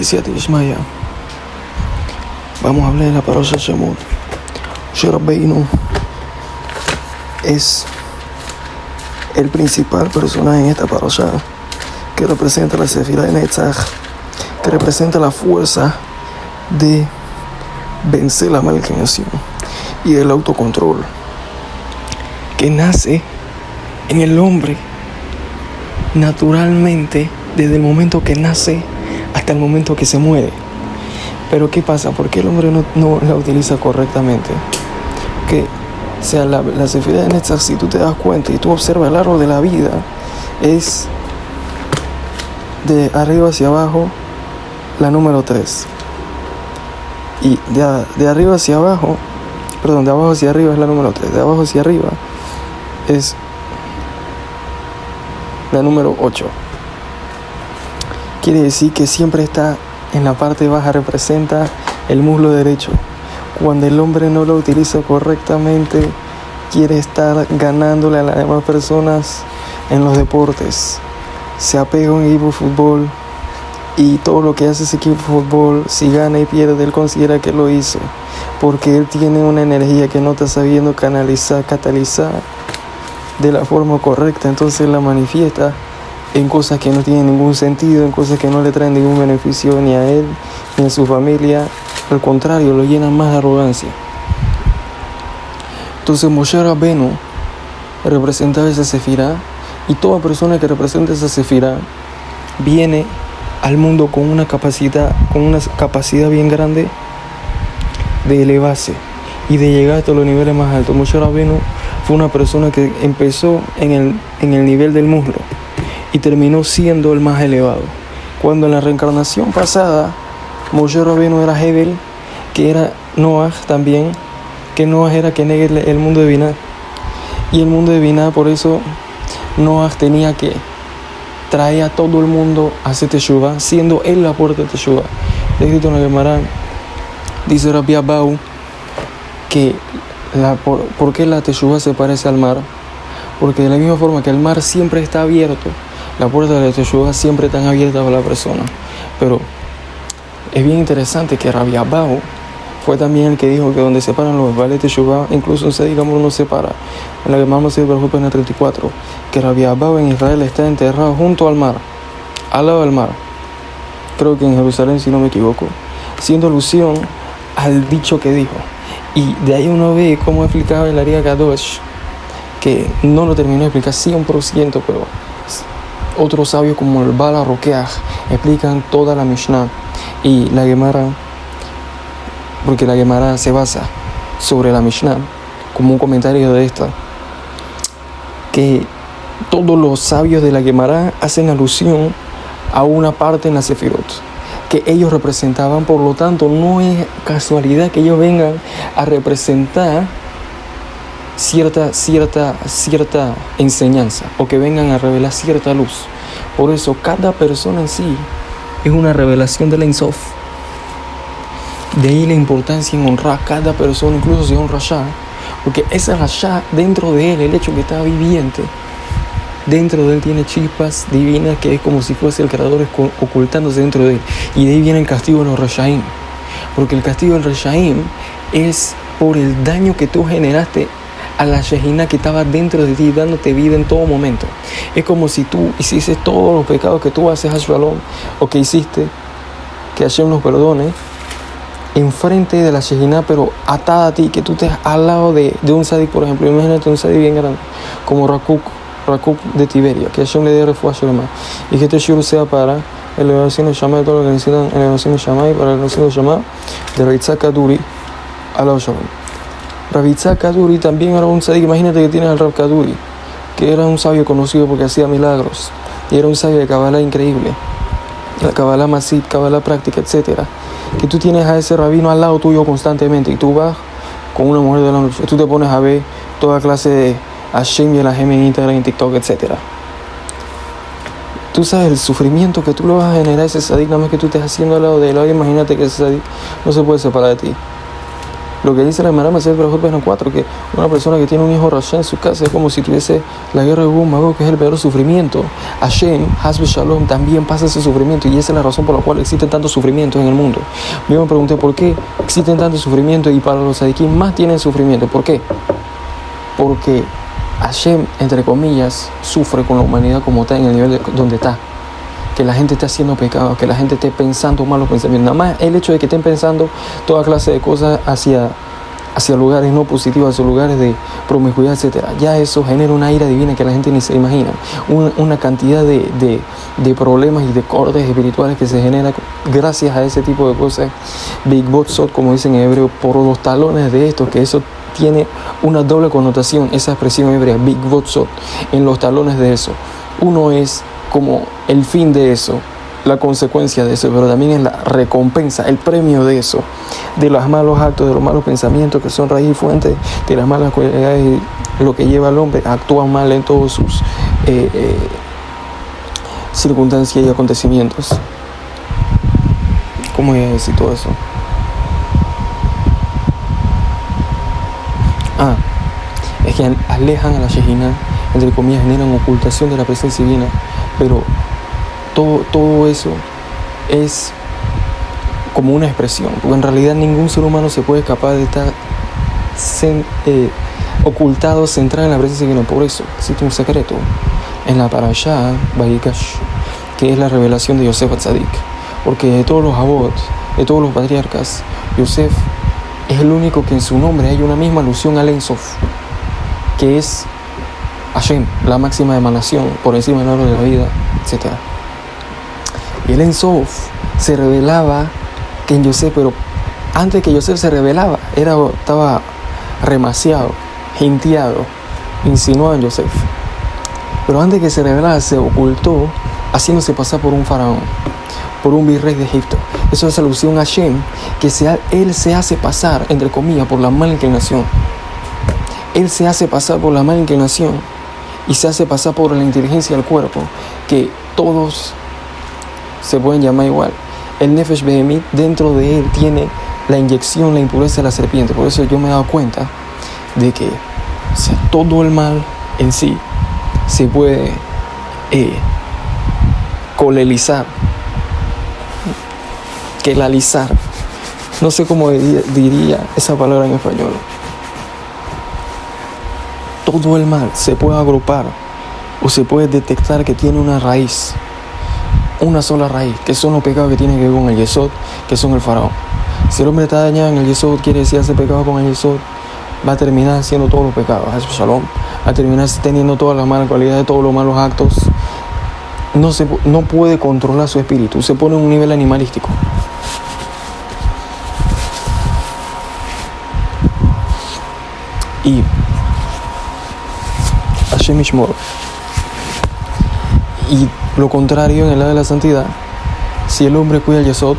Besiat Ishmaya. Vamos a hablar de la parasha Shemot. Moshe Rabbeinu es el principal personaje en esta parasha, que representa la Sefirá de Netzach, que representa la fuerza de vencer la mala inclinación y el autocontrol, que nace en el hombre naturalmente desde el momento que nace hasta el momento que se muere. Pero ¿qué pasa? ¿Por qué el hombre no la utiliza correctamente? Que sea la Sefirá de Netzach, si tú te das cuenta y tú observas el árbol de la vida, es de arriba hacia abajo la número 3. Y de arriba hacia abajo, de abajo hacia arriba es la número 3. De abajo hacia arriba es la número 8. Quiere decir que siempre está en la parte baja, representa el muslo derecho. Cuando el hombre no lo utiliza correctamente, quiere estar ganándole a las demás personas en los deportes. Se apega a un equipo de fútbol y todo lo que hace ese equipo de fútbol, si gana y pierde, él considera que lo hizo, porque él tiene una energía que no está sabiendo catalizar de la forma correcta. Entonces la manifiesta en cosas que no tienen ningún sentido, en cosas que no le traen ningún beneficio ni a él ni a su familia. Al contrario, lo llenan más de arrogancia. Entonces Moshe Rabbeinu representaba esa sefirá, y toda persona que representa esa sefirá viene al mundo con una capacidad bien grande de elevarse y de llegar hasta los niveles más altos. Moshe Rabbeinu fue una persona que empezó en el nivel del muslo y terminó siendo el más elevado. Cuando en la reencarnación pasada Moshe Rabbeinu era Hebel, que era Noah también, que Noah era Keneged el mundo de Binah, y el mundo de Binah, por eso Noah tenía que traer a todo el mundo a hacer Teshuvah, siendo él la puerta de Teshuvah. Está escrito en la Gemara, dice Rabbi Abau, que ¿por qué la Teshuvah se parece al mar? Porque de la misma forma que el mar siempre está abierto, la puerta de la Teshuvah siempre está abierta para la persona. Pero es bien interesante que Rabbi Abau fue también el que dijo que donde separan los vales de Teshuvah, incluso en Sedi Gamur no separa. En la Gemara Masechet Berajot en el 34, que Rabbi Abau en Israel está enterrado junto al mar, al lado del mar. Creo que en Jerusalén, si no me equivoco, siendo alusión al dicho que dijo. Y de ahí uno ve cómo explicaba el Ari Kadosh, que no lo terminó de explicar 100%, pero otros sabios como el Baal HaRokeach explican toda la Mishnah y la Gemara, porque la Gemara se basa sobre la Mishnah como un comentario de esta, que todos los sabios de la Gemara hacen alusión a una parte en la Sefirot que ellos representaban. Por lo tanto, no es casualidad que ellos vengan a representar cierta enseñanza, o que vengan a revelar cierta luz. Por eso cada persona en sí es una revelación de la Ein Sof. De ahí la importancia en honrar a cada persona, incluso si es un rasha, porque ese rasha, dentro de él, el hecho que está viviente, dentro de él tiene chispas divinas, que es como si fuese el creador ocultándose dentro de él. Y de ahí viene el castigo de los reshaim, porque el castigo del reshaim es por el daño que tú generaste a la Shejina que estaba dentro de ti, dándote vida en todo momento. Es como si tú hiciste todos los pecados que tú haces a Shalom, o que hiciste, que Hashem nos perdone, enfrente de la Shejina, pero atada a ti, que tú estés al lado de un Sadik, por ejemplo. Imagínate un Sadik bien grande, como Rakuk de Tiberia, que Hashem le dé refuah Shalom, y que este shiur sea para elevación de Shammai, de todo lo que necesitan elevación de Shammai, para la elevación de Shammai, de Rabbi Yitzhak Kaduri, Alao Shalom. Rabbi Yitzhak Kaduri también era un Sadik. Imagínate que tienes al Rab Kaduri, que era un sabio conocido porque hacía milagros, y era un sabio de Kabbalah increíble, la Kabbalah Masid, Kabbalah práctica, etcétera. Que tú tienes a ese rabino al lado tuyo constantemente, y tú vas con una mujer de la noche, tú te pones a ver toda clase de Hashem y el Hashem en Instagram, en TikTok, etcétera. Tú sabes el sufrimiento que tú lo vas a generar a ese sadik, nada más que tú estés haciendo al lado de él. Ahora imagínate que ese sadik no se puede separar de ti. Lo que dice la Gemara Masechet Berajot página 4, que una persona que tiene un hijo rasha en su casa es como si tuviese la guerra de Gog Magog, que es el peor sufrimiento. Hashem, Hasbe Shalom, también pasa ese sufrimiento, y esa es la razón por la cual existen tantos sufrimientos en el mundo. Yo me pregunté por qué existen tantos sufrimientos y para los tzadikim más tienen sufrimiento. ¿Por qué? Porque Hashem, entre comillas, sufre con la humanidad como está, en el nivel donde está. Que la gente esté haciendo pecados, que la gente esté pensando malos pensamientos. Nada más el hecho de que estén pensando toda clase de cosas hacia lugares no positivos, hacia lugares de promiscuidad, etc. Ya eso genera una ira divina que la gente ni se imagina. Una cantidad de problemas y de cortes espirituales que se generan gracias a ese tipo de cosas. Big Botsot, como dicen en hebreo, por los talones de esto, que eso tiene una doble connotación, esa expresión hebrea, Big Botsot, en los talones de eso. Uno es como el fin de eso, la consecuencia de eso, pero también es la recompensa, el premio de eso, de los malos actos, de los malos pensamientos que son raíz y fuente de las malas cualidades, lo que lleva al hombre a actuar mal en todos sus circunstancias y acontecimientos. ¿Cómo voy a decir todo eso? Es que alejan a la Shejina, entre comillas, generan ocultación de la presencia divina, pero todo eso es como una expresión, porque en realidad ningún ser humano se puede escapar de estar ocultado, centrado en la presencia divina. Por eso existe un secreto en la Parashá Vayikash, que es la revelación de Yosef Atzadik, porque de todos los Avot, de todos los patriarcas, Yosef es el único que en su nombre hay una misma alusión al Ein Sof, que es Hashem, la máxima emanación por encima del árbol de la vida, etc. Y el Ein Sof se revelaba que en Yosef, pero antes que Yosef se revelaba, estaba remaciado, hinteado, insinuado en Yosef. Pero antes que se revelara, se ocultó, haciéndose pasar por un faraón, por un virrey de Egipto. Eso es alusión a Hashem, que él se hace pasar, entre comillas, por la mala inclinación. Él se hace pasar por la mala inclinación y se hace pasar por la inteligencia del cuerpo, que todos se pueden llamar igual. El Nefesh Behemit, dentro de él tiene la inyección, la impureza de la serpiente. Por eso yo me he dado cuenta de que todo el mal en sí se puede colelizar, quelalizar. No sé cómo diría esa palabra en español. Todo el mal se puede agrupar o se puede detectar que tiene una raíz, una sola raíz, que son los pecados que tienen que ver con el Yesod, que son el faraón. Si el hombre está dañado en el Yesod, quiere decir hace pecado con el Yesod, va a terminar haciendo todos los pecados, Shalom, va a terminar teniendo todas las malas cualidades, todos los malos actos. No puede controlar su espíritu, se pone en un nivel animalístico. Y Hashem Yishmor. Y lo contrario en el lado de la santidad, si el hombre cuida el Yesod,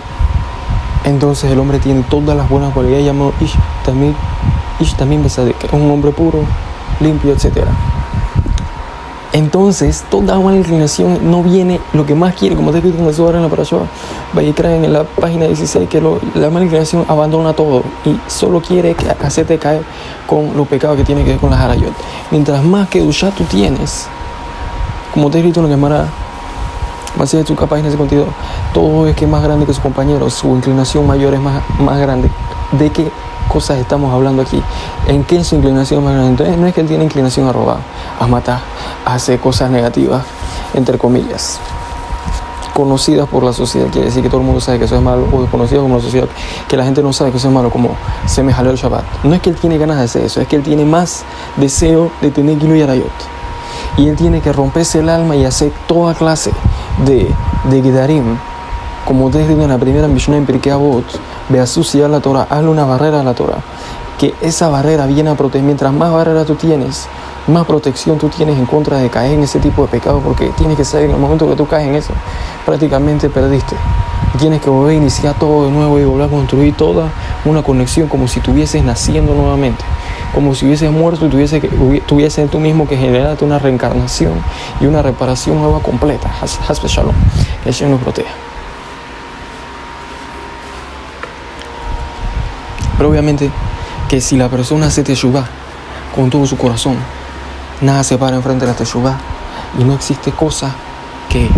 entonces el hombre tiene todas las buenas cualidades, llamado Ish también Besadik, que es un hombre puro, limpio, etc. Entonces, toda mala inclinación no viene, lo que más quiere, como está escrito en el Zohar en la Parashá Vayikra, en la página 16, que la mala inclinación abandona todo y solo quiere hacerte caer con los pecados que tiene que ver con las harayot. Mientras más Kedushá tú tienes, como está escrito en la Gemara, Masechet Sukkah, página 52, todo es que es más grande que su compañero, su inclinación mayor es más grande. ¿De qué cosas estamos hablando aquí? ¿En qué es su inclinación más grande? Entonces, no es que él tiene inclinación a robar, a matar, a hacer cosas negativas, entre comillas, conocidas por la sociedad, quiere decir que todo el mundo sabe que eso es malo, o desconocidas como la sociedad, que la gente no sabe que eso es malo, como se me jaló el Shabbat. No es que él tiene ganas de hacer eso, es que él tiene más deseo de tener Gilui Arayot. Y él tiene que romperse el alma y hacer toda clase de Gedarim, como ustedes dicen en la primera Mishnah en Pirkei Avot, Beasusia la Torah, hazle una barrera a la Torah, que esa barrera viene a proteger. Mientras más barrera tú tienes, más protección tú tienes en contra de caer en ese tipo de pecado, porque tienes que saber que en el momento que tú caes en eso, prácticamente perdiste. Tienes que volver a iniciar todo de nuevo y volver a construir toda una conexión, como si estuvieses naciendo nuevamente, como si hubieses muerto y tuviese tú mismo que generarte una reencarnación y una reparación nueva completa. Hasbe Shalom, que el Señor nos proteja. Pero obviamente que si la persona hace teshuvá con todo su corazón, nada se para enfrente de la teshuvá, y no existe cosa que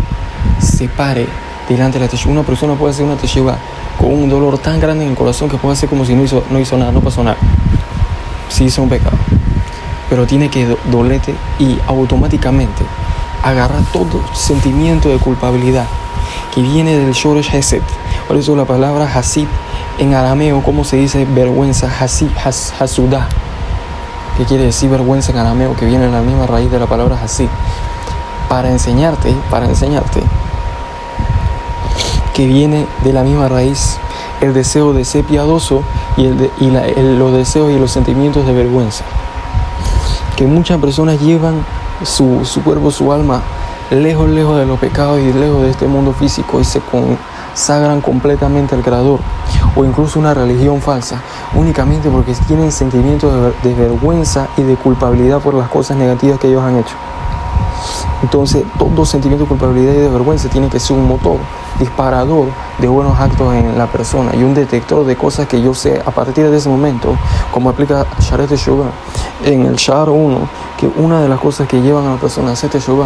se pare delante de la teshuvá. Una persona puede hacer una teshuvá con un dolor tan grande en el corazón que puede hacer como si no hizo nada, no pasó nada. Sí hizo un pecado, pero tiene que dolerte y automáticamente agarrar todo sentimiento de culpabilidad que viene del Shoresh Hesed. Por eso la palabra Hasid en arameo, ¿cómo se dice vergüenza? Hasudah, que quiere decir vergüenza en arameo, que viene en la misma raíz de la palabra Hasid. Para enseñarte que viene de la misma raíz el deseo de ser piadoso y los deseos y los sentimientos de vergüenza. Que muchas personas llevan su cuerpo, su alma, lejos de los pecados y lejos de este mundo físico, y se consagran completamente al Creador, o incluso una religión falsa, únicamente porque tienen sentimientos de vergüenza y de culpabilidad por las cosas negativas que ellos han hecho. Entonces, todo sentimiento de culpabilidad y de vergüenza tiene que ser un motor disparador de buenos actos en la persona y un detector de cosas que yo sé a partir de ese momento, como explica Sharet Teshuvah en el Sha'ar 1, que una de las cosas que llevan a la persona a hacer Teshuvah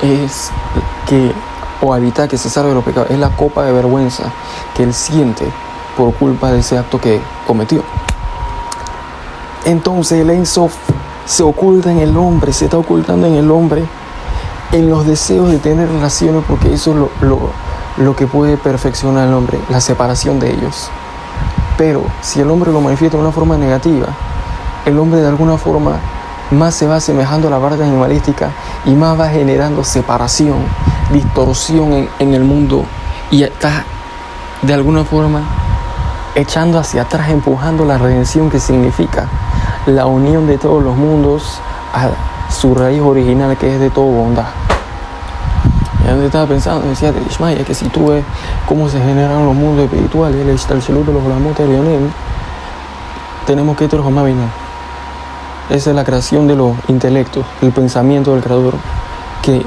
es que, o a evitar que se salga de los pecados, es la copa de vergüenza que él siente por culpa de ese acto que cometió. Entonces el Ein Sof se oculta en el hombre, se está ocultando en el hombre, en los deseos de tener relaciones, porque eso es lo que puede perfeccionar al hombre, la separación de ellos. Pero si el hombre lo manifiesta de una forma negativa, el hombre de alguna forma más se va asemejando a la parte animalística y más va generando separación, distorsión en el mundo, y está de alguna forma echando hacia atrás, empujando la redención, que significa la unión de todos los mundos a su raíz original, que es de todo bondad. Y donde estaba pensando, decía de Ishmael, que si tú ves cómo se generan los mundos espirituales, el Ishtalshelut de los Olamot Elyonim, tenemos que transformar. Esa es la creación de los intelectos, el pensamiento del Creador, que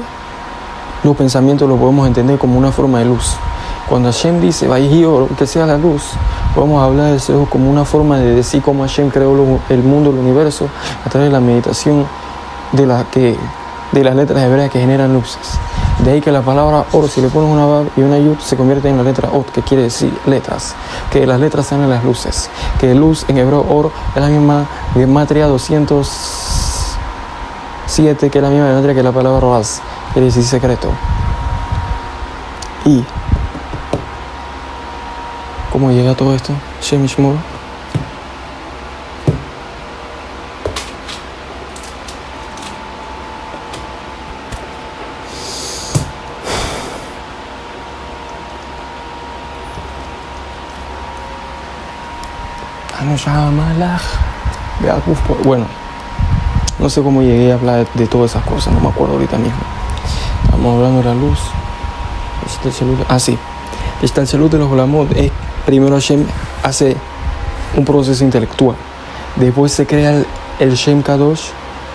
los pensamientos los podemos entender como una forma de luz. Cuando Hashem dice, Vayhi-or, que sea la luz, podemos hablar de eso como una forma de decir cómo Hashem creó el mundo, el universo, a través de la meditación de las letras hebreas que generan luces. De ahí que la palabra or, si le pones una Vav y una Yud, se convierte en la letra Ot, que quiere decir letras. Que las letras sean las luces. Que luz en hebreo or es la misma gematria 207, que es la misma gematria que la palabra Raz, quiere decir secreto. Y ¿cómo llega todo esto? Shem Yishmor. Bueno, no sé cómo llegué a hablar de todas esas cosas, no me acuerdo ahorita mismo. Estamos hablando de la luz. Sí. Ishtalshelut de los Olamot es, primero Hashem hace un proceso intelectual, después se crea el Shem Kadosh,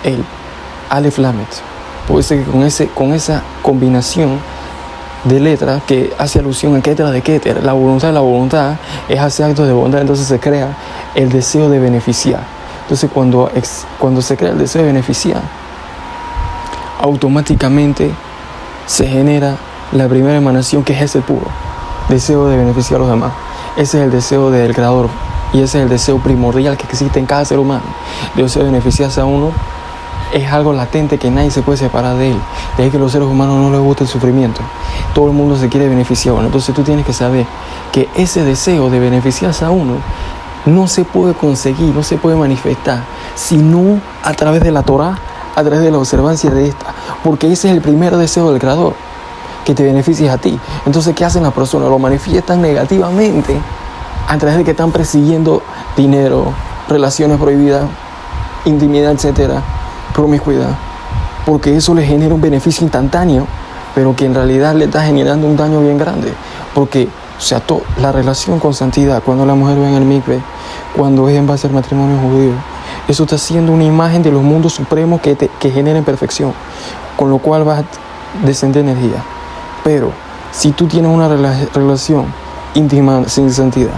el Aleph Lamet. Puede ser que con esa combinación de letras que hace alusión a Keter de Keter, la voluntad es hacer actos de bondad, entonces se crea el deseo de beneficiar. Entonces cuando se crea el deseo de beneficiar, automáticamente se genera la primera emanación, que es ese puro deseo de beneficiar a los demás. Ese es el deseo del Creador, y ese es el deseo primordial que existe en cada ser humano. El deseo de beneficiarse a uno es algo latente que nadie se puede separar de él. De ahí que a los seres humanos no les gusta el sufrimiento. Todo el mundo se quiere beneficiar. Entonces tú tienes que saber que ese deseo de beneficiarse a uno no se puede conseguir, no se puede manifestar, sino a través de la Torah, a través de la observancia de esta. Porque ese es el primer deseo del Creador, que te beneficies a ti. Entonces, ¿qué hacen las personas? Lo manifiestan negativamente a través de que están persiguiendo dinero, relaciones prohibidas, intimidad, etcétera, promiscuidad, porque eso les genera un beneficio instantáneo, pero que en realidad le está generando un daño bien grande. Porque, o sea, la relación con santidad, cuando la mujer va en el mikve, cuando es en base al matrimonio judío, eso está haciendo una imagen de los mundos supremos que generen perfección, con lo cual va a descender energía. Pero si tú tienes una relación íntima sin santidad,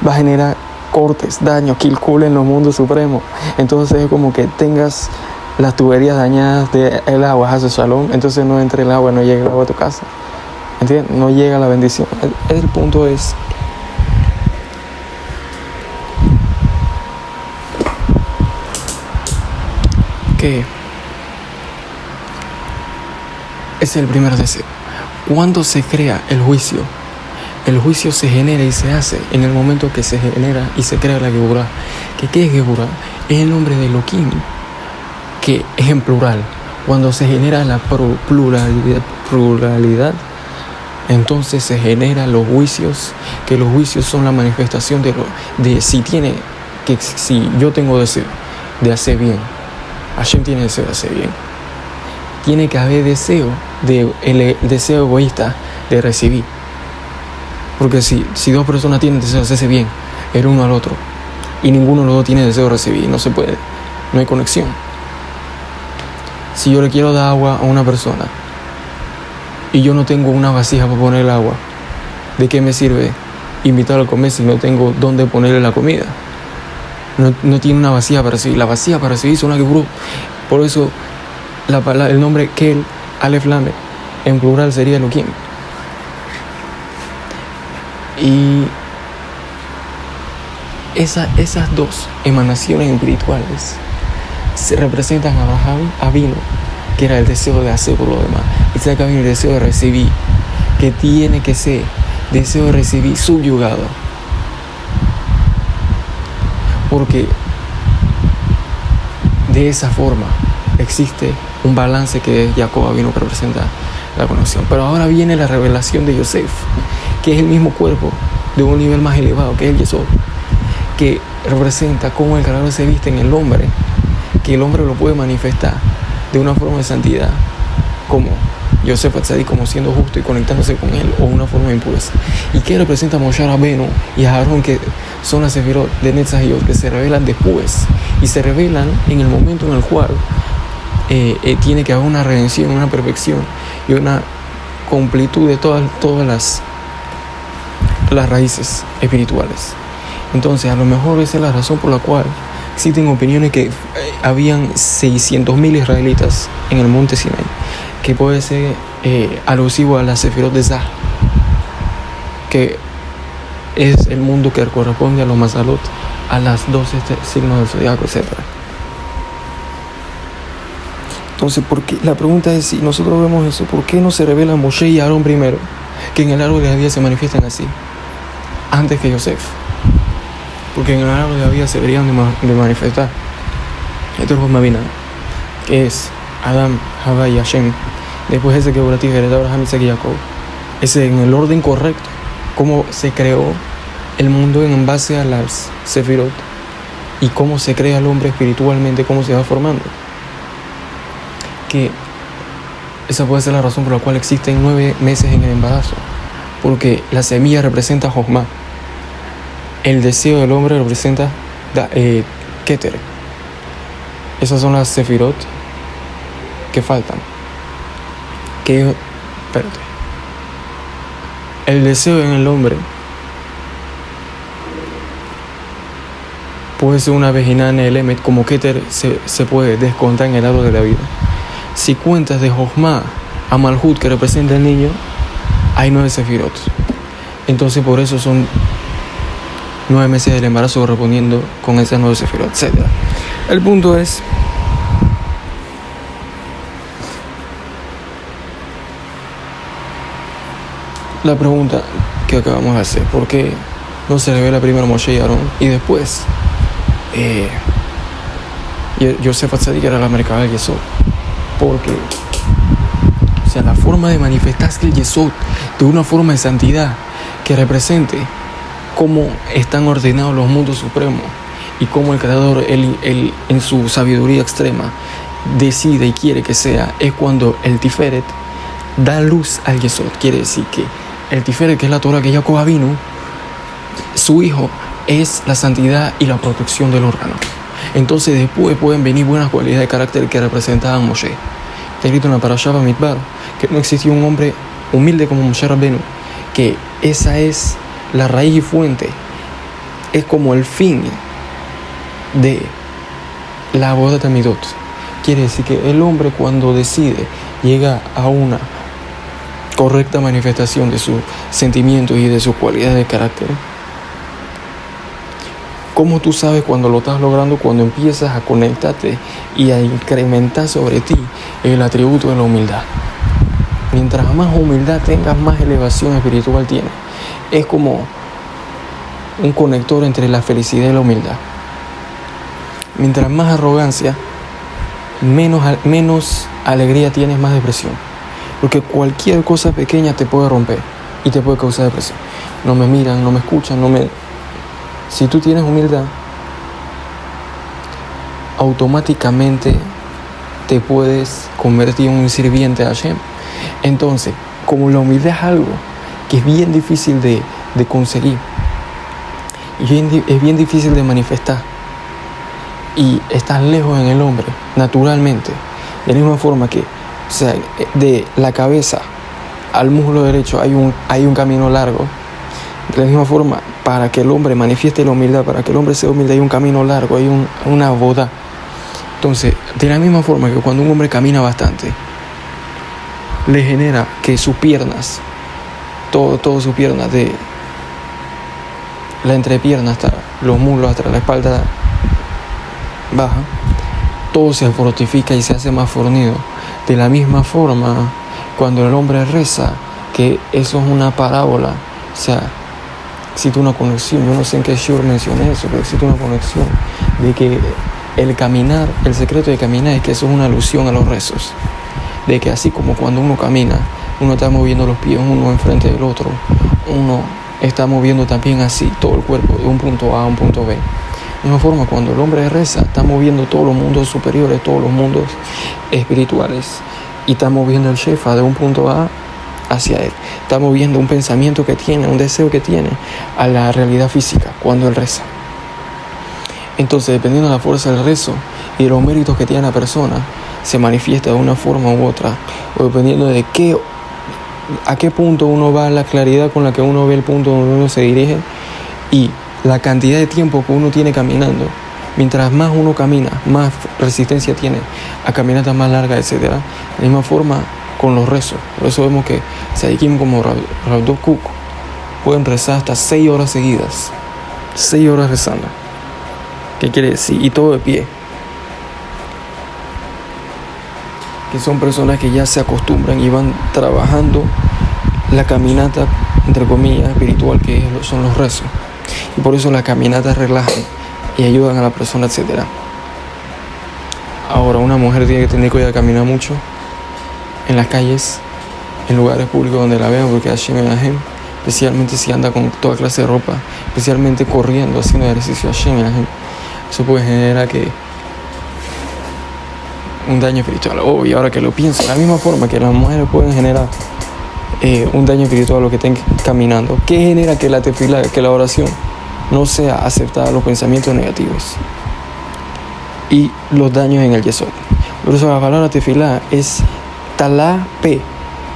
va a generar cortes, daños, kilkulen los mundos supremos. Entonces es como que tengas las tuberías dañadas del agua, hace shalom, entonces no entre el agua, no llega el agua a tu casa. ¿Entiendes? No llega la bendición. El punto es que es el primer deseo. Cuando se crea el juicio se genera y se hace en el momento que se genera y se crea la Geburah. ¿Qué es Geburah? Es el nombre de Elohim, que es en plural. Cuando se genera la pluralidad, entonces se generan los juicios, que los juicios son la manifestación de si yo tengo deseo de hacer bien, Hashem tiene deseo de hacer bien. Tiene que haber deseo, el deseo egoísta de recibir. Porque si dos personas tienen deseo de hacerse bien, el uno al otro, y ninguno de los dos tiene deseo de recibir, no se puede, no hay conexión. Si yo le quiero dar agua a una persona y yo no tengo una vasija para poner el agua, ¿de qué me sirve invitarlo a comer si no tengo dónde ponerle la comida? No tiene una vasija para recibir. La vasija para recibir es una Geburah. Por eso el nombre Kel, Aleph Lamed, en plural sería Elohim. Y esas dos emanaciones espirituales se representan a Abraham Avinu, que era el deseo de hacer por lo demás, y Isaac Avinu el deseo de recibir, que tiene que ser deseo de recibir subyugado, porque de esa forma existe un balance que Jacob Avinu que representa la conexión. Pero ahora viene la revelación de Yosef, que es el mismo cuerpo de un nivel más elevado, que es el Yesod, que representa cómo el Creador se viste en el hombre, que el hombre lo puede manifestar de una forma de santidad, como Yosef Atzadik, como siendo justo y conectándose con él, o una forma de impureza. ¿Y qué representa a Moshe Rabbeinu y a Aarón, que son las sefirot de Netzach y Yod, que se revelan después, y se revelan en el momento en el cual tiene que haber una redención, una perfección y una completud de todas las raíces espirituales? Entonces, a lo mejor esa es la razón por la cual existen opiniones que habían 600.000 israelitas en el monte Sinai, que puede ser alusivo a la sefirot de Zah, que es el mundo que corresponde a los mazalot, a las 12 signos del zodiaco, etc. Entonces, la pregunta es, si nosotros vemos eso, ¿por qué no se revela Moshe y Aarón primero, que en el árbol de la vida se manifiestan así, antes que Yosef? Porque en el árbol de la vida se deberían de manifestar estos dos Mavina, que es Adam, Java y Hashem. Después ese que Boratí heredó Abraham, Isaac y Jacob. Ese en el orden correcto, cómo se creó el mundo en base a las sefirot y cómo se crea el hombre espiritualmente, cómo se va formando. Que esa puede ser la razón por la cual existen 9 meses en el embarazo, porque la semilla representa Jochma, el deseo del hombre representa Keter. Esas son las sefirot que faltan. El deseo en el hombre puede ser una vejina en el Emet, como Keter se puede descontar en el árbol de la vida. Si cuentas de Jochma a Malhut, que representa el niño, hay 9 sefirot. Entonces por eso son 9 meses del embarazo correspondiendo con esas 9 sefirot, etc. El punto es, la pregunta que acabamos de hacer: ¿por qué no se revela primero Moshe y Aarón y después Yosef Atzadik, era la mercada del Yesod? Porque, o sea, la forma de manifestarse el Yesod de una forma de santidad que represente cómo están ordenados los mundos supremos y cómo el Creador, él en su sabiduría extrema, decide y quiere que sea, es cuando el Tiferet da luz al Yesod. Quiere decir que el Tiferet, que es la Torah que Jacob vino, su hijo es la santidad y la protección del órgano. Entonces después pueden venir buenas cualidades de carácter que representaban Moshe. Está escrito en la Parashá Bamidbar que no existió un hombre humilde como Moshe Rabbeinu, que esa es la raíz y fuente es como el fin de la boda de Midot. Quiere decir que el hombre, cuando decide, llega a una correcta manifestación de sus sentimientos y de sus cualidades de carácter. ¿Cómo tú sabes cuando lo estás logrando? Cuando empiezas a conectarte y a incrementar sobre ti el atributo de la humildad. Mientras más humildad tengas, más elevación espiritual tienes. Es como un conector entre la felicidad y la humildad. Mientras más arrogancia, menos alegría tienes, más depresión. Porque cualquier cosa pequeña te puede romper y te puede causar depresión. No me miran, no me escuchan, Si tú tienes humildad, automáticamente te puedes convertir en un sirviente de Hashem. Entonces, como la humildad es algo que es bien difícil de conseguir, es bien difícil de manifestar, y estás lejos en el hombre, naturalmente, de la misma forma que, de la cabeza al muslo derecho hay un camino largo. De la misma forma, para que el hombre manifieste la humildad, para que el hombre sea humilde, hay un camino largo, hay una boda. Entonces, de la misma forma que cuando un hombre camina bastante, le genera que sus piernas, todo sus piernas, de la entrepierna hasta los muslos, hasta la espalda baja, todo se fortifica y se hace más fornido. De la misma forma, cuando el hombre reza, que eso es una parábola, existe una conexión. Yo no sé en qué shur mencioné eso, pero existe una conexión de que el caminar, el secreto de caminar es que eso es una alusión a los rezos. De que así como cuando uno camina, uno está moviendo los pies uno enfrente del otro, uno está moviendo también así todo el cuerpo de un punto A a un punto B. De la misma forma, cuando el hombre reza, está moviendo todos los mundos superiores, todos los mundos espirituales, y está moviendo el shefa de un punto A hacia él. Está moviendo un pensamiento que tiene, un deseo que tiene, a la realidad física cuando él reza. Entonces, dependiendo de la fuerza del rezo y de los méritos que tiene la persona, se manifiesta de una forma u otra, o dependiendo de a qué punto uno va, la claridad con la que uno ve el punto donde uno se dirige y la cantidad de tiempo que uno tiene caminando. Mientras más uno camina, más resistencia tiene a caminatas más largas, etc. De la misma forma con los rezos. Por eso vemos que Tzadikim como Rav Dov Kook pueden rezar hasta 6 horas seguidas. 6 horas rezando. ¿Qué quiere decir? Y todo de pie. Que son personas que ya se acostumbran y van trabajando la caminata, entre comillas, espiritual, que son los rezos. Y por eso las caminatas relajan y ayudan a la persona, etc. Ahora, una mujer tiene que tener cuidado de caminar mucho en las calles, en lugares públicos donde la vean, porque Hashem es Hashem, especialmente si anda con toda clase de ropa, especialmente corriendo, haciendo ejercicio. Hashem es Hashem. Eso puede generar un daño espiritual. Y ahora que lo pienso, de la misma forma que las mujeres pueden generar un daño espiritual a lo que estén caminando, ¿qué genera que la tefilá, que la oración no sea aceptada, los pensamientos negativos y los daños en el yesod? Por eso la palabra tefilá es talá pe,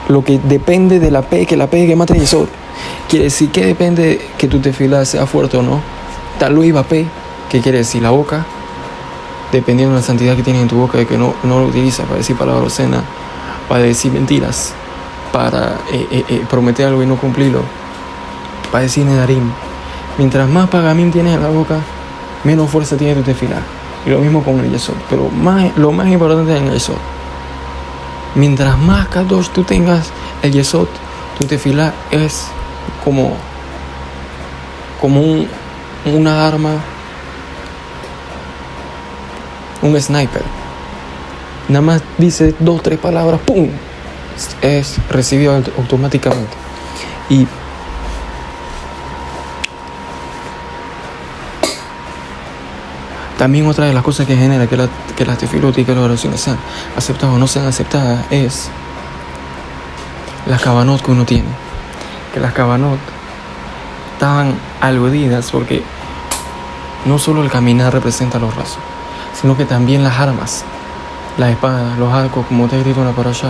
lo que depende de la pe, que la pe que mata el yesod. Quiere decir que depende que tu tefilá sea fuerte o no. Talú iba pe, que quiere decir la boca, dependiendo de la santidad que tienes en tu boca, de que no lo utilizas para decir palabras obscenas, para decir mentiras, para prometer algo y no cumplirlo, para decir nedarim. Mientras más pagamín tienes en la boca, menos fuerza tiene tu tefilá. Y lo mismo con el yesod. Pero lo más importante es en el yesod. Mientras más kadosh tú tengas el yesod, tu tefilá es como una arma, un sniper. Nada más dice 2-3 palabras, ¡pum!, es recibido automáticamente. Y también otra de las cosas que genera que las tefilot y que las oraciones sean aceptadas o no sean aceptadas es las kavanot que uno tiene. Que las kavanot estaban aludidas porque no solo el caminar representa los rasos, sino que también las armas, las espadas, los arcos, como está escrito en la parashá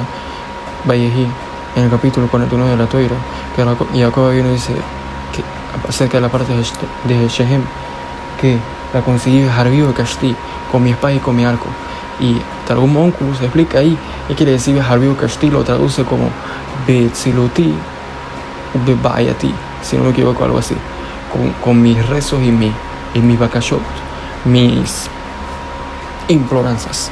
Vayehi, en el capítulo 49 de la Toira, que Jacob viene y dice que acerca de la parte de Shechem, que la conseguí Harbiu de Kashti, con mi espada y con mi arco. Y Targum Onkelos se explica ahí, y quiere decir Harbiu Kashti, lo traduce como Betziloti Bebayati, si no me equivoco, algo así, con mis rezos y mis bakashot, mis imploranzas.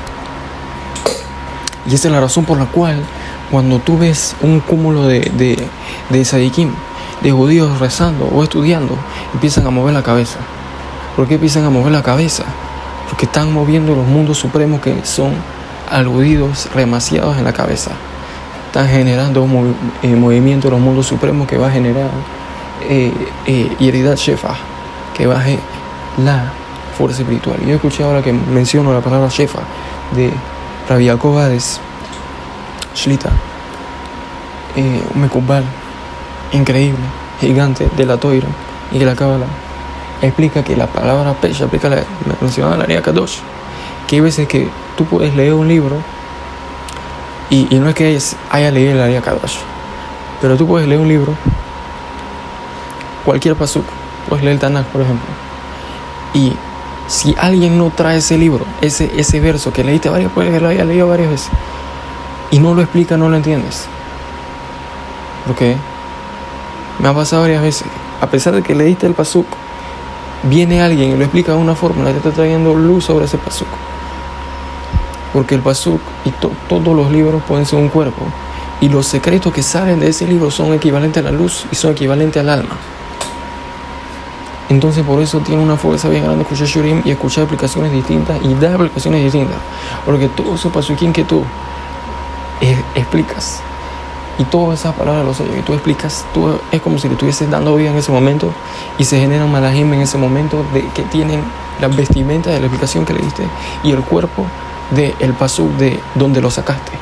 Y esa es la razón por la cual cuando tú ves un cúmulo de sadikim, de judíos rezando o estudiando, empiezan a mover la cabeza. ¿Por qué empiezan a mover la cabeza? Porque están moviendo los mundos supremos que son aludidos, remaciados en la cabeza. Están generando un movimiento de los mundos supremos que va a generar Yeridat Shefa, que baje la fuerza espiritual. Yo escuché ahora que menciono la palabra Shefa de Rabbi Yaakov Hades Shlita, un mekubal increíble, gigante de la Toira y de la Kabbalah, explica que la palabra Pesha aplica la mencionada la Ariya Kadosh, que hay veces que tú puedes leer un libro y no es que haya leído la Ariya Kadosh, pero tú puedes leer un libro, cualquier pasuk, puedes leer el Tanakh, por ejemplo, y si alguien no trae ese libro, ese verso que leíste varias, puedes que lo haya leído varias veces y no lo explica, no lo entiendes. Porque me ha pasado varias veces, a pesar de que leíste el pasuk, viene alguien y lo explica de una fórmula, te está trayendo luz sobre ese pasuk. Porque el pasuk y todos los libros pueden ser un cuerpo, y los secretos que salen de ese libro son equivalentes a la luz y son equivalentes al alma. Entonces por eso tiene una fuerza bien grande escuchar Shurim y escuchar explicaciones distintas y dar explicaciones distintas. Porque todo ese pasukim que tú explicas y todas esas palabras los que tú explicas, tú es como si le estuvieses dando vida en ese momento, y se generan malajim en ese momento de que tienen las vestimentas de la explicación que le diste y el cuerpo del pasuk de donde lo sacaste.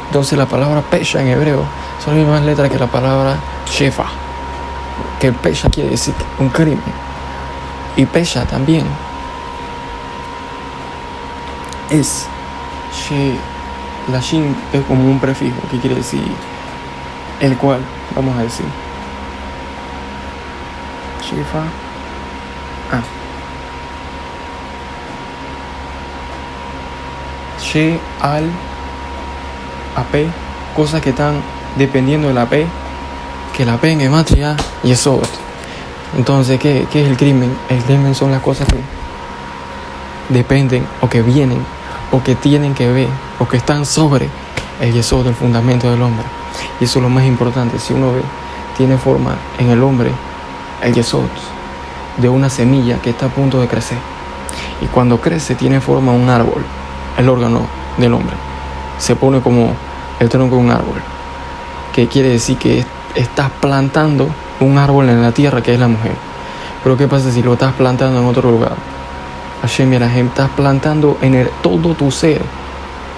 Entonces la palabra Pesha en hebreo son las mismas letras que la palabra Shefa, que Pesha quiere decir un crimen, y Pesha también es la Shin es como un prefijo que quiere decir el cual, vamos a decir Shefa She al AP, cosas que están dependiendo del AP, que la P en gematria y eso. Entonces, ¿qué es el crimen? El crimen son las cosas que dependen o que vienen o que tienen que ver o que están sobre el yesod, el fundamento del hombre. Y eso es lo más importante. Si uno ve, tiene forma en el hombre el yesod de una semilla que está a punto de crecer, y cuando crece tiene forma un árbol. El órgano del hombre se pone como el tronco de un árbol, que quiere decir que estás plantando un árbol en la tierra, que es la mujer. Pero ¿qué pasa si lo estás plantando en otro lugar? Hashem Yerahem, estás plantando en todo tu ser,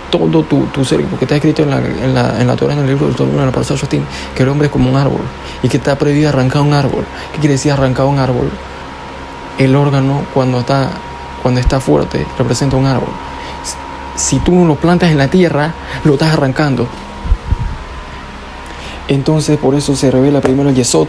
porque está escrito en la Torah, en el libro del Talmud, en la Parashat Shoftim, que el hombre es como un árbol y que está prohibido arrancar un árbol. ¿Qué quiere decir arrancar un árbol? El órgano cuando está fuerte representa un árbol. Si tú no lo plantas en la tierra, lo estás arrancando. Entonces por eso se revela primero el Yesod,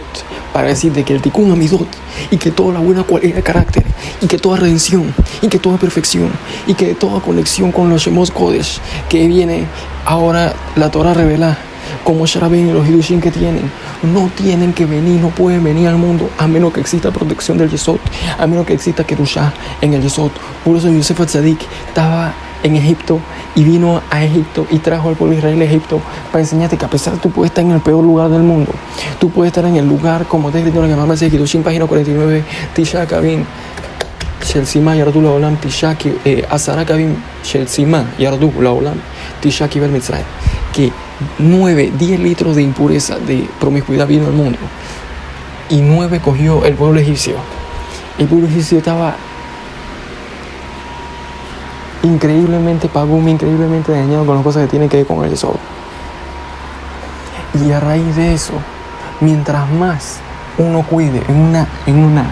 para decirte que el Tikkun Amidot, y que toda la buena cualidad de carácter, y que toda redención, y que toda perfección, y que toda conexión con los Shemos Kodesh que viene ahora la Torah revela, como Sharabim y los Hidushim que tienen, no tienen que venir, no pueden venir al mundo a menos que exista protección del Yesod, a menos que exista Kedushah en el Yesod. Por eso Yosef Atzadik estaba en Egipto y vino a Egipto y trajo al pueblo de Israel a Egipto para enseñarte que a pesar de que tú puedes estar en el peor lugar del mundo, tú puedes estar en el lugar, como te he escrito en la Gemara de Kiddushin, página 49, Tisha Kavim Shel Sima Yardu Laolam Tisha Asara Kavim Shel Sima Yardu Laolam Tisha Kivel Mitzrayim, que 10 litros de impureza, de promiscuidad vino al mundo, y 9 cogió el pueblo egipcio. El pueblo egipcio estaba increíblemente dañado con las cosas que tienen que ver con el Yesod. Y a raíz de eso, mientras más uno cuide en una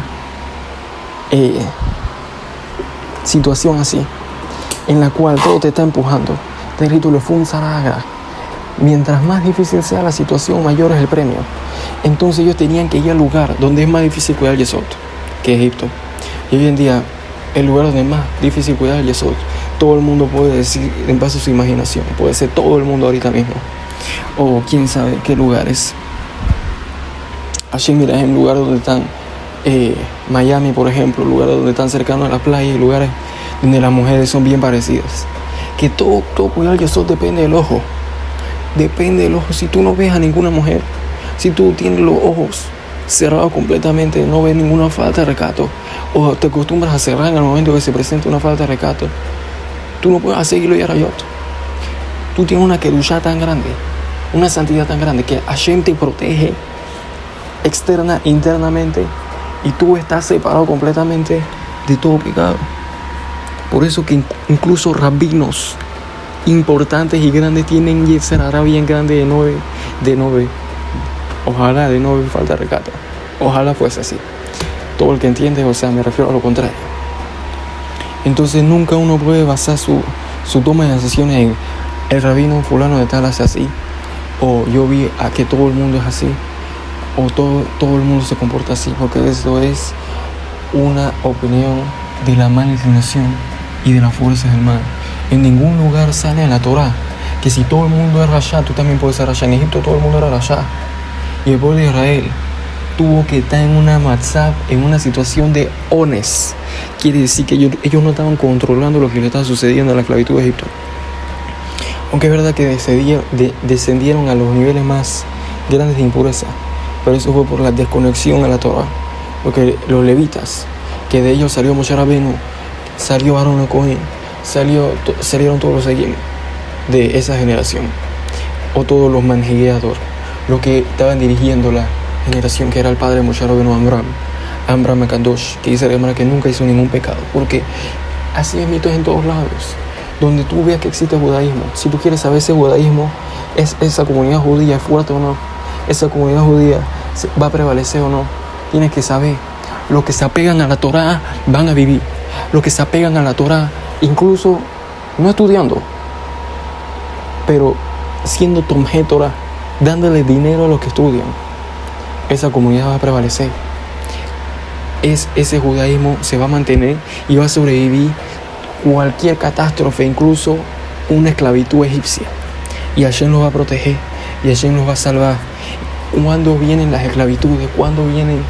situación así, en la cual todo te está empujando, te grito le fun saraga, mientras más difícil sea la situación, mayor es el premio. Entonces ellos tenían que ir al lugar donde es más difícil cuidar Yesod, que Egipto. Y hoy en día, el lugar donde es más difícil cuidar Yesod, todo el mundo puede decir en base a su imaginación, puede ser todo el mundo ahorita mismo, o quién sabe qué lugares. Allí mira, es un lugar donde están Miami, por ejemplo, lugares donde están cercanos a la playa y lugares donde las mujeres son bien parecidas. Que todo cuidar Yesod depende del ojo. Depende del ojo. Si tú no ves a ninguna mujer, si tú tienes los ojos cerrados completamente, no ves ninguna falta de recato, o te acostumbras a cerrar en el momento que se presenta una falta de recato, tú no puedes hacer Gilo y Arayot. Tú tienes una kedushá tan grande, una santidad tan grande, que Hashem te protege externa, internamente, y tú estás separado completamente de todo pecado. Por eso que incluso rabinos importantes y grandes tienen Yetzer Hara bien grande de no. Ojalá de no falta recato. Ojalá fuese así. Todo el que entiende, o sea, me refiero a lo contrario. Entonces nunca uno puede basar su toma de decisiones en el rabino fulano de tal hace así, o yo vi a que todo el mundo es así, o todo el mundo se comporta así, porque eso es una opinión de la mala inclinación y de las fuerzas del mal. En ningún lugar sale en la Torah que si todo el mundo es Rasha, tú también puedes ser Rasha. En Egipto todo el mundo era Rasha, y el pueblo de Israel tuvo que estar en una matzab, en una situación de ones. Quiere decir que ellos no estaban controlando lo que le estaba sucediendo en la esclavitud de Egipto. Aunque es verdad que descendieron a los niveles más grandes de impureza, pero eso fue por la desconexión a la Torah. Porque los levitas, que de ellos salió Moshe Rabbeinu, salió Aarón Cohen, salieron todos los seguim de esa generación, o todos los manjegueador, los que estaban dirigiendo la generación, que era el padre de Moshe Rabbeinu, Amram Kadosh, que dice la Gemara que nunca hizo ningún pecado, porque así es mitos en todos lados. Donde tú veas que existe judaísmo, si tú quieres saber si el judaísmo es esa comunidad judía es fuerte o no, esa comunidad judía va a prevalecer o no, tienes que saber. Los que se apegan a la Torah van a vivir. Los que se apegan a la Torah, incluso no estudiando, pero siendo tomjé Torah, dándole dinero a los que estudian, esa comunidad va a prevalecer. Ese judaísmo se va a mantener y va a sobrevivir cualquier catástrofe, incluso una esclavitud egipcia. Y Hashem los va a proteger, y Hashem los va a salvar. Cuando vienen las esclavitudes, cuando vienen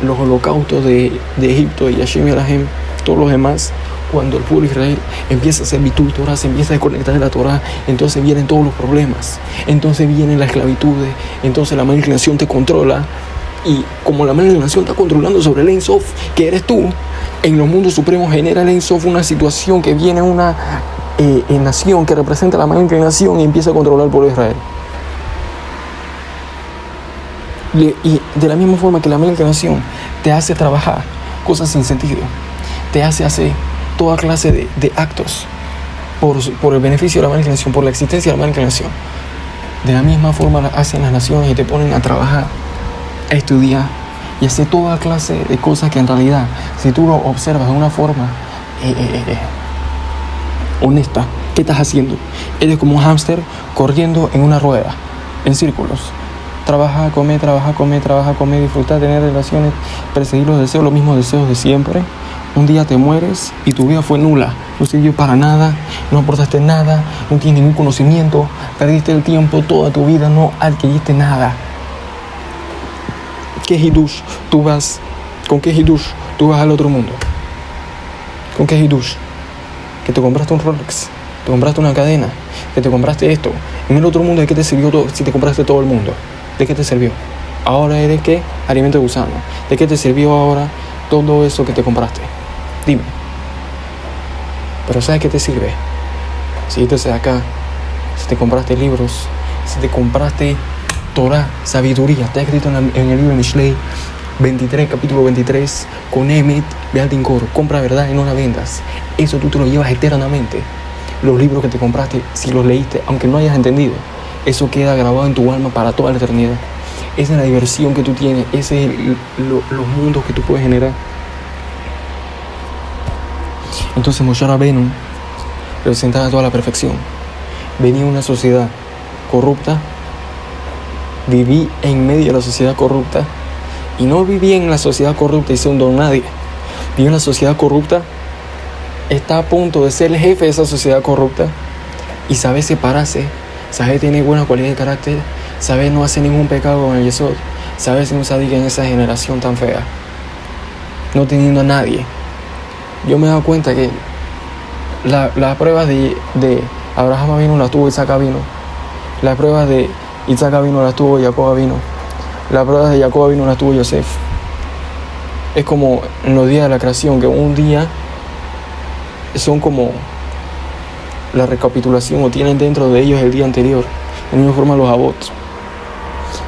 los holocaustos de Egipto y Hashem y Hashem, todos los demás, cuando el pueblo de Israel empieza a hacer Bitul Torah, se empieza a desconectar de la Torah, entonces vienen todos los problemas, entonces vienen las esclavitudes, entonces la mala inclinación te controla. Y como la mala inclinación está controlando sobre el Ein Sof, que eres tú, en los mundos supremos genera el Ein Sof una situación que viene una nación que representa la mala inclinación y empieza a controlar el pueblo de Israel. Y de la misma forma que la mala inclinación te hace trabajar cosas sin sentido, te hace hacer toda clase de actos por el beneficio de la mala inclinación, por la existencia de la mala inclinación, de la misma forma la hacen las naciones y te ponen a trabajar, a estudiar y hacer toda clase de cosas que en realidad, si tú lo observas de una forma honesta, ¿qué estás haciendo? Eres como un hámster corriendo en una rueda, en círculos. Trabaja, come, disfrutar, tener relaciones, perseguir los deseos, los mismos deseos de siempre. Un día te mueres y tu vida fue nula, no sirvió para nada, no aportaste nada, no tienes ningún conocimiento, perdiste el tiempo, toda tu vida, no adquiriste nada. ¿Qué hidush tú vas? ¿Con qué hidush tú vas al otro mundo? ¿Con qué hidush? Que te compraste un Rolex, te compraste una cadena, que te compraste esto. En el otro mundo, ¿de qué te sirvió todo? Si te compraste todo el mundo, ¿de qué te sirvió? Ahora eres ¿qué? Alimento de gusano. ¿De qué te sirvió ahora todo eso que te compraste? Dime. Pero ¿sabes qué te sirve? Si te haces acá, si te compraste libros, si te compraste Torah, sabiduría, está escrito en el libro de Mishlei 23, capítulo 23, con Emet Bealtinkor, compra verdad y no la vendas. Eso tú te lo llevas eternamente. Los libros que te compraste, si los leíste, aunque no hayas entendido, eso queda grabado en tu alma para toda la eternidad. Esa es la diversión que tú tienes, ese es los mundos que tú puedes generar. Entonces Moshe Rabbeinu representaba toda la perfección. Venía una sociedad corrupta. Viví en medio de la sociedad corrupta. Y no viví en la sociedad corrupta y ser un don nadie. Viví en la sociedad corrupta. Está a punto de ser el jefe de esa sociedad corrupta. Y sabe separarse. Sabe tener buena cualidad de carácter. Sabe no hacer ningún pecado con el Yesod. Sabe ser un sadik en esa generación tan fea. No teniendo a nadie. Yo me he dado cuenta que las pruebas de Abraham vino las tuvo Isaac vino. Las pruebas de Isaac vino las tuvo Jacob vino. Las pruebas de Jacob vino las tuvo Yosef. Es como en los días de la creación, que un día son como la recapitulación, o tienen dentro de ellos el día anterior. De la misma forma los abot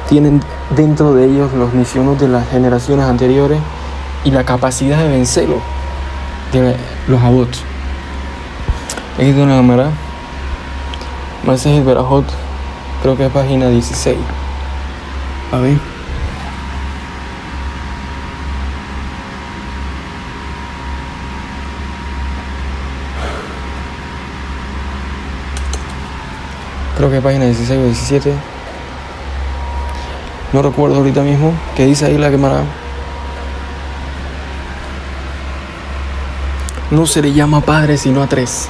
tienen dentro de ellos los misiones de las generaciones anteriores y la capacidad de vencerlo de los abot. Aquí está una cámara. Masejet Berajot, creo que es página 16. A ver. Creo que es página 16 o 17. No recuerdo ahorita mismo. ¿Qué dice ahí la cámara? No se le llama padre sino a tres.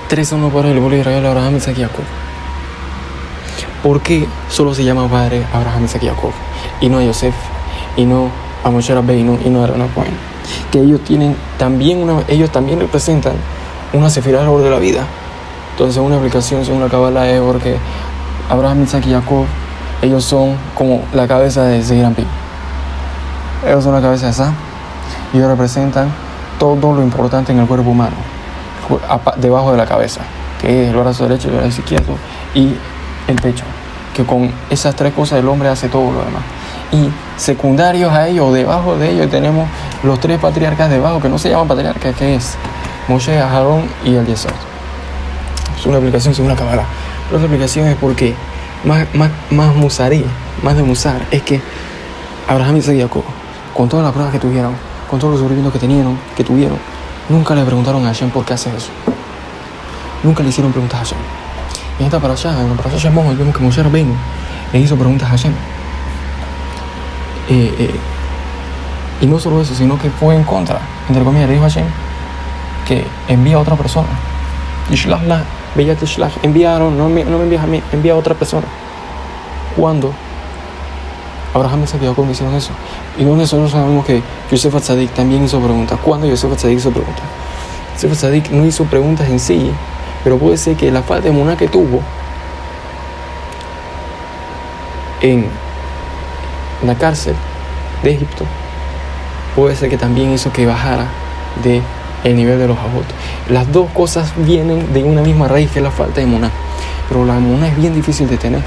Tres son los padres del pueblo de Israel: Abraham, Isaac y Jacob. ¿Por qué solo se llama padre Abraham, Isaac y Jacob? Y no a Yosef, y no a Moshe Rabbeinu, y no a Aaron Cohen. Que ellos también representan una sefirá del árbol de la vida. Entonces una aplicación según la Kabbalah es porque Abraham, Isaac y Jacob, ellos son como la cabeza de Zehirampi. Ellos son la cabeza de esa. Y ellos representan todo lo importante en el cuerpo humano, debajo de la cabeza, que es el brazo derecho, el brazo izquierdo y el pecho. Que con esas tres cosas el hombre hace todo lo demás. Y secundarios a ellos, debajo de ellos, tenemos los tres patriarcas debajo, que no se llaman patriarcas, que es Moshe, Aarón y el Yesod. Es una aplicación según la Kabbalah. Pero otra aplicación es porque más musarí, más de musar, es que Abraham, Isaac y Jacob, con todas las pruebas que tuvieron, con todos los sufrimientos que tuvieron, nunca le preguntaron a Hashem por qué hace eso. Nunca le hicieron preguntas a Hashem. En esta parashá, en la parashá Shemot, vemos que Moshe Rabbeinu le hizo preguntas a Hashem. Y no solo eso, sino que fue en contra, entre comillas, le dijo a Hashem que envía a otra persona. Yishlachla, Beyat Yishlach, enviaron, no me envías a mí, envía a otra persona. ¿Cuándo? Abraham se quedó con hicieron eso. Y nosotros sabemos que Yosef Atzadik también hizo preguntas. ¿Cuándo Yosef Atzadik hizo preguntas? Yosef Atzadik no hizo preguntas en sí, pero puede ser que la falta de emuná que tuvo en la cárcel de Egipto puede ser que también hizo que bajara de el nivel de los abot. Las dos cosas vienen de una misma raíz, que es la falta de emuná. Pero la emuná es bien difícil de tener.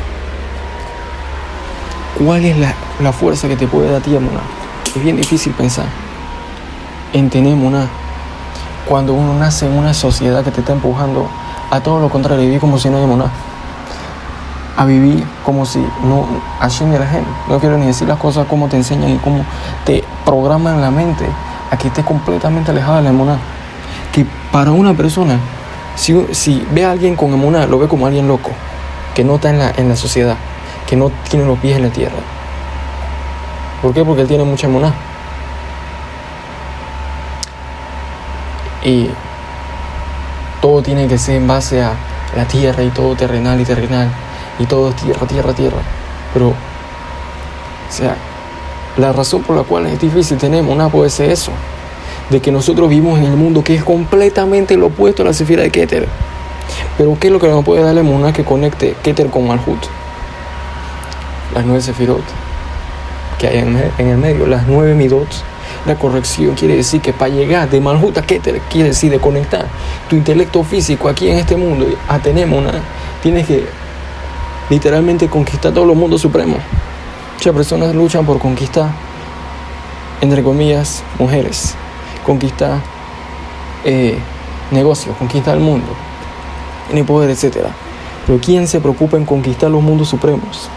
¿Cuál es la fuerza que te puede dar a ti emuná? Es bien difícil pensar en tener emuná cuando uno nace en una sociedad que te está empujando a todo lo contrario, a vivir como si no hay emuná, a vivir como si no Hashem y la gente. No quiero ni decir las cosas como te enseñan y cómo te programan la mente a que estés completamente alejada de la emuná. Que para una persona, si ve a alguien con emuná, lo ve como alguien loco, que no está en la sociedad, que no tiene los pies en la tierra. ¿Por qué? Porque él tiene mucha emuná. Y todo tiene que ser en base a la tierra, y todo terrenal, y todo es tierra. Pero, o sea, la razón por la cual es difícil tener emuná puede ser eso, de que nosotros vivimos en el mundo que es completamente lo opuesto a la sefira de Keter. Pero ¿qué es lo que nos puede dar la emuná que conecte Keter con Malhut? Las 9 sefirot que hay en el medio, las 9 midot. La corrección quiere decir que para llegar de Malhut a Keter, quiere decir de conectar tu intelecto físico aquí en este mundo a tener emuná, tienes que literalmente conquistar todos los mundos supremos. Muchas personas luchan por conquistar, entre comillas, mujeres, conquistar negocios, conquistar el mundo, ni poder, etc. Pero ¿quién se preocupa en conquistar los mundos supremos?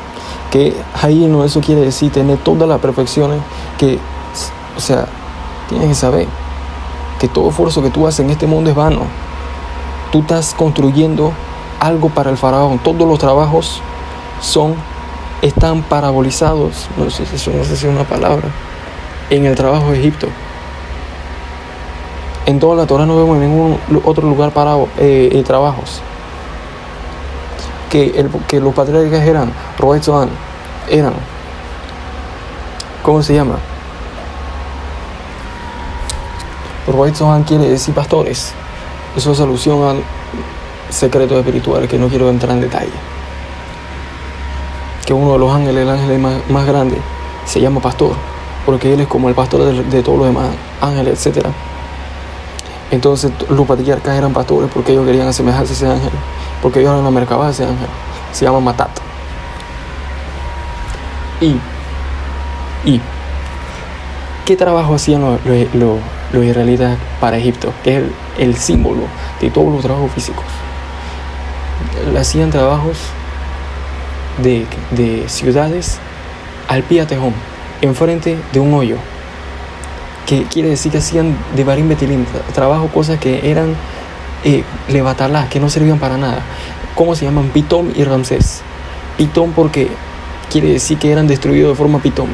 Que ahí no, eso quiere decir tener todas las perfecciones que, o sea, tienes que saber que todo esfuerzo que tú haces en este mundo es vano. Tú estás construyendo algo para el faraón. Todos los trabajos están parabolizados, no sé si es una palabra, en el trabajo de Egipto. En toda la Torá no vemos en ningún otro lugar trabajos. Que los patriarcas eran Roet Zohan, eran, ¿cómo se llama? Roet Zohan quiere decir pastores. Eso es alusión al secreto espiritual que no quiero entrar en detalle. Que uno de los ángeles, el ángel más grande, se llama pastor, porque él es como el pastor de todos los demás ángeles, etc. Entonces los patriarcas eran pastores porque ellos querían asemejarse a ese ángel, porque ellos eran la merkabah de ese ángel. Se llama Matat. Y ¿qué trabajo hacían los israelitas para Egipto? Que es el símbolo de todos los trabajos físicos. Hacían trabajos de ciudades al pie a tejón, enfrente de un hoyo, que quiere decir que hacían de barim betilim, trabajo, cosas que eran levatalá, que no servían para nada. ¿Cómo se llaman? Pitom y Ramsés. Pitom porque quiere decir que eran destruidos de forma pitom.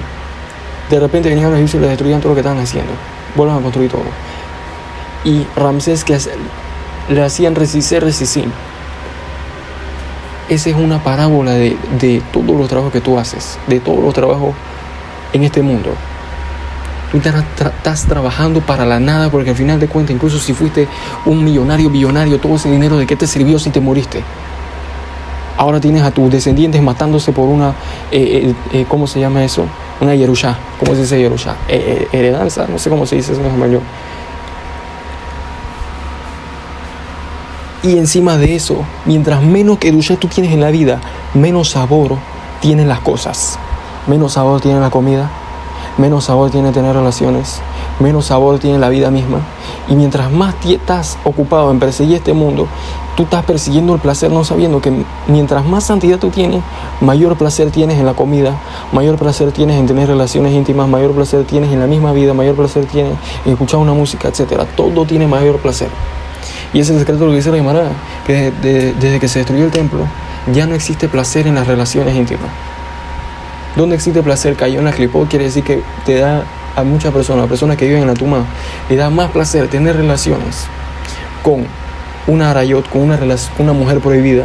De repente venían los egipcios y les destruían todo lo que estaban haciendo, vuelvan a construir todo. Y Ramsés, que le hacían resistir. Esa es una parábola de todos los trabajos que tú haces, de todos los trabajos en este mundo. Tú estás trabajando para la nada, porque al final de cuentas, incluso si fuiste un billonario, todo ese dinero, ¿de qué te sirvió si te moriste? Ahora tienes a tus descendientes matándose por una, ¿cómo se llama eso? Una Yerushá. ¿Cómo se dice Yerushá? Heredanza, no sé cómo se dice eso en español. Y encima de eso, mientras menos Kedushá tú tienes en la vida, menos sabor tienen las cosas. Menos sabor tiene la comida, menos sabor tiene tener relaciones, menos sabor tiene la vida misma. Y mientras más estás ocupado en perseguir este mundo, tú estás persiguiendo el placer, no sabiendo que mientras más santidad tú tienes, mayor placer tienes en la comida, mayor placer tienes en tener relaciones íntimas, mayor placer tienes en la misma vida, mayor placer tienes en escuchar una música, etc. Todo tiene mayor placer. Y ese es el secreto de lo que dice la Gemara, que desde que se destruyó el templo, ya no existe placer en las relaciones íntimas. ¿Dónde existe placer? Cayó en la clipot, quiere decir que te da a muchas personas que viven en la tumba, le da más placer tener relaciones con una arayot, con una mujer prohibida,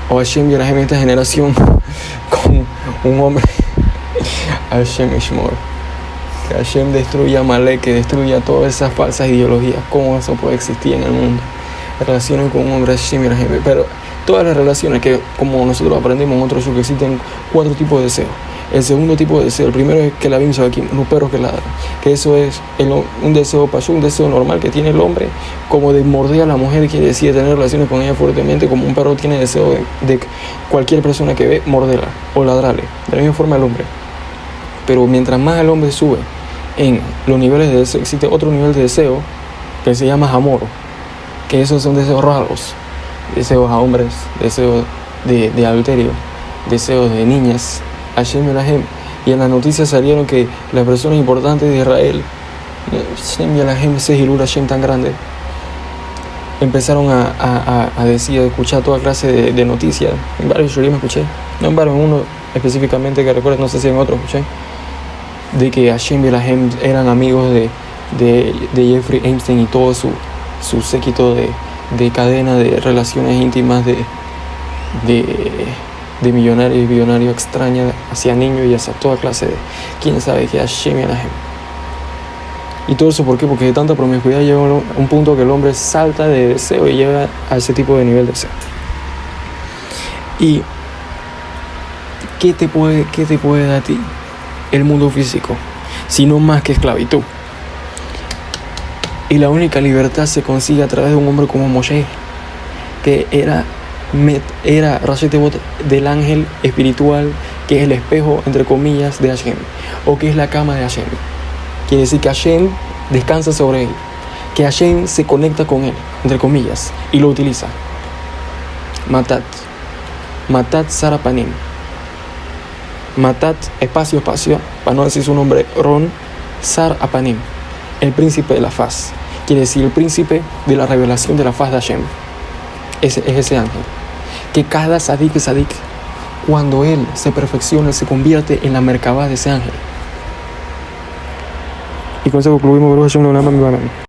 o Hashem y Hashem en esta generación, con un hombre, Hashem Ishmor, que Hashem destruya a Malek, que destruya todas esas falsas ideologías. ¿Cómo eso puede existir en el mundo? Relaciones con un hombre, Hashem y Hashem. Pero todas las relaciones que, como nosotros aprendimos en otros shows, que existen 4 tipos de deseos. El segundo tipo de deseo, el primero es que la Biblia sabe aquí, los perros que ladran, que eso es un deseo pasú, un deseo normal que tiene el hombre, como de morder a la mujer que decide tener relaciones con ella fuertemente, como un perro tiene deseo de cualquier persona que ve, morderla o ladrarle, de la misma forma el hombre. Pero mientras más el hombre sube en los niveles de deseo, existe otro nivel de deseo que se llama amor, que esos son deseos raros, deseos a hombres, deseos de adulterio, deseos de niñas, Hashem y Hashem. Y en las noticias salieron que las personas importantes de Israel, Hashem y Hashem, ese Hilul Hashem tan grande, empezaron a decir, a escuchar toda clase de noticias. En varios shurim escuché, no en varios, en uno específicamente que recuerdo, no sé si en otro escuché, de que Hashem y Hashem eran amigos de Jeffrey Epstein y todo su séquito de cadena de relaciones íntimas de millonarios y billonarios extraña hacia niños y hacia toda clase de quién sabe qué Hashem y Hashem. Y todo eso, ¿por qué? Porque de tanta promiscuidad llega a un punto que el hombre salta de deseo y llega a ese tipo de nivel de deseo. ¿Y qué te puede dar a ti el mundo físico? Sino más que esclavitud. Y la única libertad se consigue a través de un hombre como Moshe, que era Rashi Tevot del ángel espiritual, que es el espejo, entre comillas, de Hashem, o que es la cama de Hashem. Quiere decir que Hashem descansa sobre él, que Hashem se conecta con él, entre comillas, y lo utiliza. Matat Sarapanim. Matat, espacio, para no decir su nombre, Ron Sar Apanim, el príncipe de la faz. Quiere decir el príncipe de la revelación de la faz de Hashem. Es ese ángel. que cada sadik, cuando él se perfeccione, se convierte en la Merkabah de ese ángel. Y con eso concluimos.